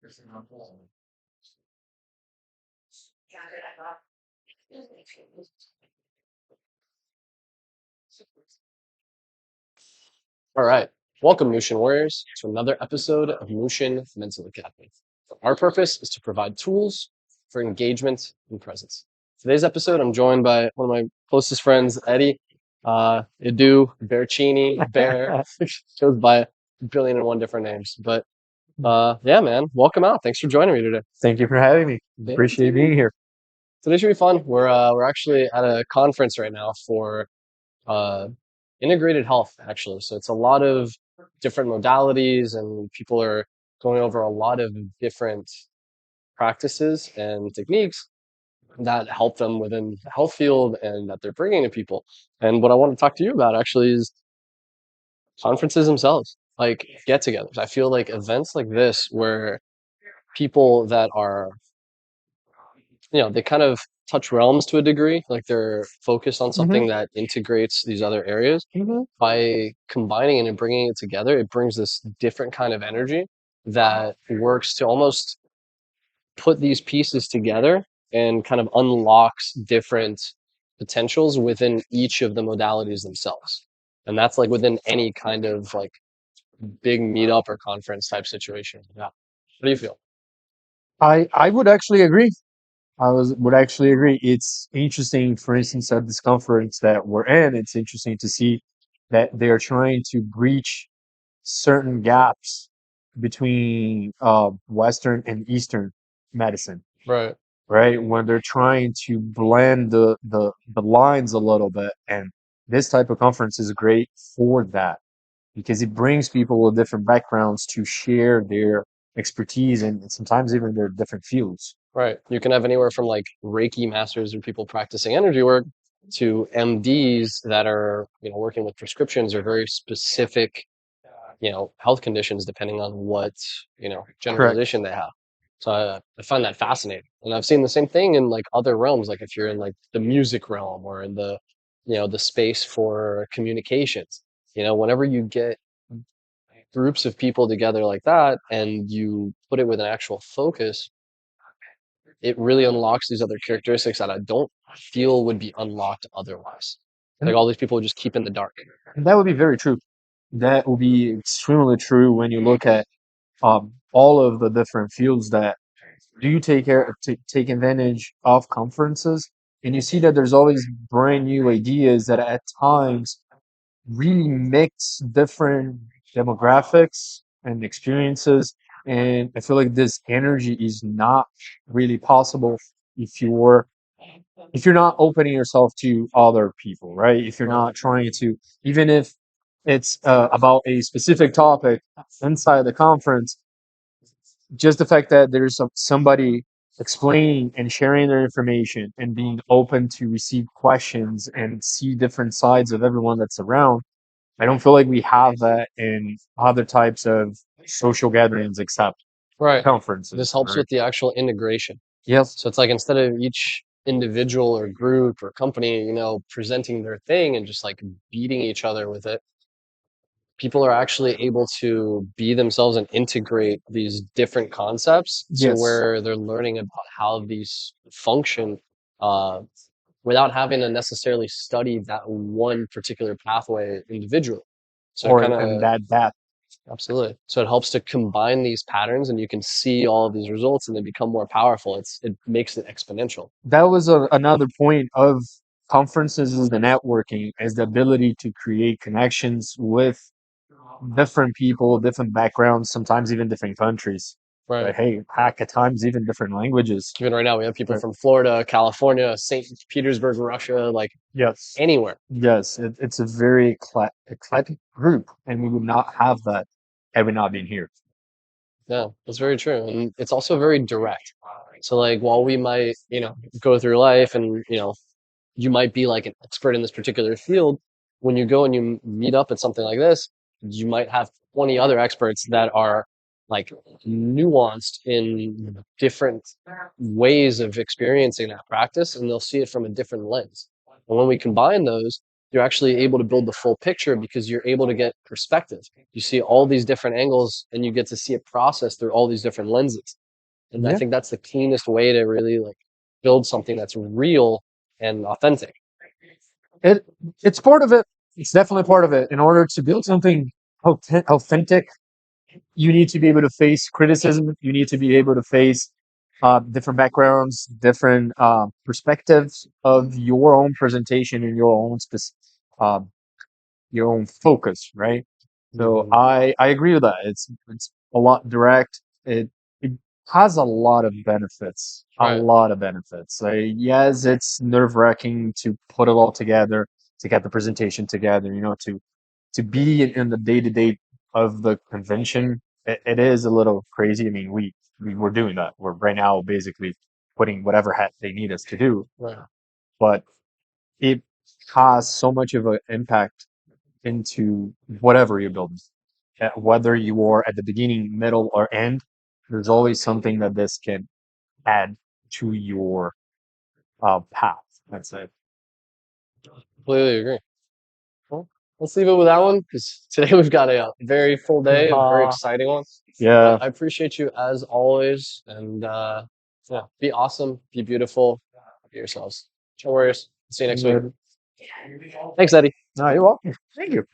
All right. Welcome, Mushin Warriors, to another episode of Mushin Mental Academy. Our purpose is to provide tools for engagement and presence. Today's episode, I'm joined by one of my closest friends, Eddie, Edu, Bearcini, Bear, goes by a billion and one different names. But yeah, man, welcome out. Thanks for joining me today. Thank you for having me. Appreciate being here. Today should be fun. We're actually at a conference right now for uh, integrated health, actually. So it's a lot of different modalities, and people are going over a lot of different practices and techniques that help them within the health field and that they're bringing to people. And what I want to talk to you about actually is conferences themselves, like get-togethers. I feel like events like this, where people that are they kind of touch realms to a degree, like they're focused on hmm something that integrates these other areas. hmm By combining it and bringing it together, it brings this different kind of energy that works to almost put these pieces together and kind of unlocks different potentials within each of the modalities themselves. And that's like within any kind of like big meetup or conference type situation. Yeah. What do you feel? I would actually agree. Would actually agree. It's interesting, for instance, at this conference that we're in, it's interesting to see that they are trying to breach certain gaps between Western and Eastern medicine, Right. right? When they're trying to blend the lines a little bit, and this type of conference is great for that because it brings people with different backgrounds to share their expertise and sometimes even their different fields. Right. You can have anywhere from like Reiki masters or people practicing energy work to MDs that are, working with prescriptions or very specific, health conditions depending on what, Correct. generalization they have. So I find that fascinating. And I've seen the same thing in like other realms, like if you're in like the music realm or in the, the space for communications. Whenever you get groups of people together like that and you put it with an actual focus, it really unlocks these other characteristics that I don't feel would be unlocked otherwise. Like And all these people would just keep in the dark. that would be very true. That will be extremely true when you look at all of the different fields that do take advantage of conferences, and you see that there's always brand new ideas that at times really mix different demographics and experiences. And I feel like this energy is not really possible if you're if you're not opening yourself to other people, right? If you're Right. not trying to, even if it's about a specific topic inside the conference, just the fact that there's somebody explaining and sharing their information and being open to receive questions and see different sides of everyone that's around. I don't feel like we have that in other types of social gatherings except Right. This conferences, helps right? with the actual integration. Yes. So it's like instead of each individual or group or company, presenting their thing and just like beating each other with it, people are actually able to be themselves and integrate these different concepts to Yes. where they're learning about how these function uh, without having to necessarily study that one particular pathway individually. So it Or kind and of, that absolutely. So it helps to combine these patterns and you can see all of these results and they become more powerful. It makes it exponential. that was another point of conferences is the networking, is the ability to create connections with different people, different backgrounds, sometimes even different countries. Right. But hey, heck, at times even different languages. Even right now, we have people Right. from Florida, California, St. Petersburg, Russia, like Yes. anywhere. Yes, it's a very eclectic group, and we would not have that had we not been here. Yeah, that's very true. And it's also very direct. So like while we might, go through life and, you might be like an expert in this particular field, when you go and you meet up at something like this, you might have 20 other experts that are like nuanced in different ways of experiencing that practice and they'll see it from a different lens. And when we combine those, you're actually able to build the full picture because you're able to get perspective. You see all these different angles and you get to see it processed through all these different lenses. And I Yeah, think that's the cleanest way to really like build something that's real and authentic. it it's part of it. It's definitely part of it. In order to build something authentic, you need to be able to face criticism. You need to be able to face different backgrounds, different perspectives of your own presentation and uh, your own focus, right? So Mhm. I agree with that. It's a lot direct. It has a lot of benefits. A Right. lot of benefits. Yes, it's nerve wracking to put it all together, to get the presentation together. To be in the day to day of the convention. It is a little crazy. I mean, we're doing that. We're right now basically putting whatever hat they need us to do, Right. but it has so much of an impact into whatever you're building. Whether you are at the beginning, middle, or end, there's always something that this can add to your path. That's it. Completely agree. Well, let's leave it with that one because today we've got a very full day, a very Uh, exciting one. But yeah, I appreciate you as always. And yeah, be awesome, be beautiful, be yourselves. No worries. See you next week. no, Thanks, Eddie. you're welcome. Thank you.